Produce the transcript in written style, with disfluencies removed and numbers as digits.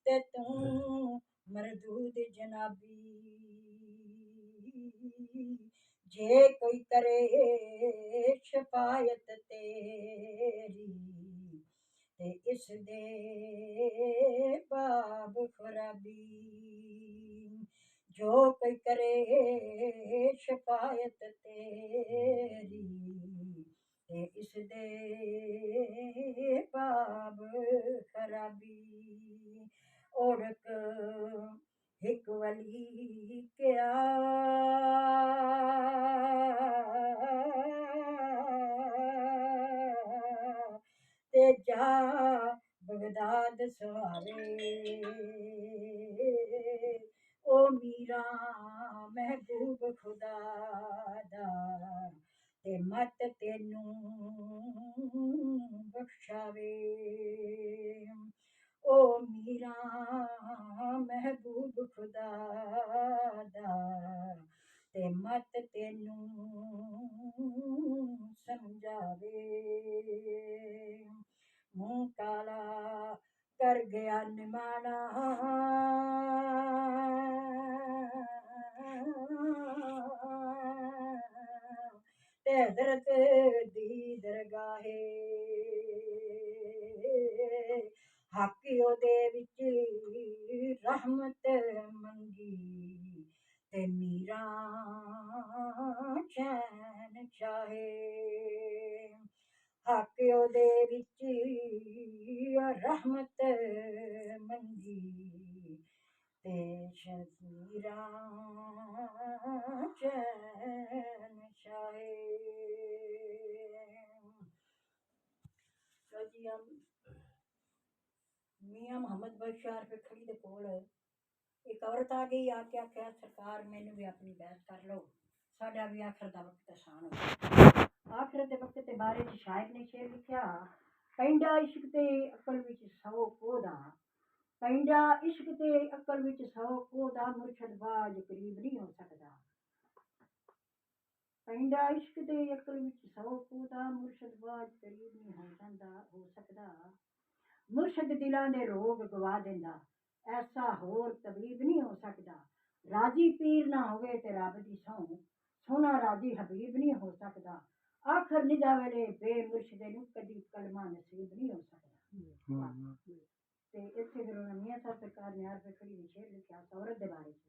ते तू मरदूद जनाबी जे कोई करे शफायत तेरी ते इस दे बाब खराबी जो कोई करे शफायत तेरी ते इस दे बाब खराबी औरक एक वली क्या ते जा बगदाद सवारे ओ मीरा महबूब खुदा दा ते मत तेनू बख्शावे ओ मीरा महबूब खुदा दा ते मत तेनू समझावे मुंह काला कर गया निमाना ते हजरत दी दरगाहे हाकी ओदे विच रहमत मंगी ते मीरा चैन चाहे हाके ओदे विच रहमत मंगी ते शकीरा चैन चाहे मियां मोहम्मद बख्शार पे खड़ी दे कोल एक औरत आ गई आके आख्या सरकार मैनू भी अपनी बहस कर लो साडा भी आखिर दा वक्त आसान हो आखिर दे वक्त के बारे च शायर ने शेर लिखा पैंडा इश्क ते अकल विच 100 कोदा पैंडा इश्क ते अकल विच 100 कोदा मुर्शद बाज करीब नहीं हो सकदा पैंडा इश्क ते अकल विच 100 कोदा मुर्शद बाज करीब नहीं हो सकदा मुर्शद दिलां दे रोग गवा देंदा ऐसा होर तबीब नहीं हो सकदा राजी पीर ना होवे ते रब दी सौं सोना राजी हबीब नहीं हो सकदा आखिर निदा वेले बेमुर्शदे नूं कदी कलमा नसीब नहीं हो सकदा ते इत्थे फिर मियां साहब सरकार ने यार पे खड़ी ने शेर लिखा औरत दे बारे च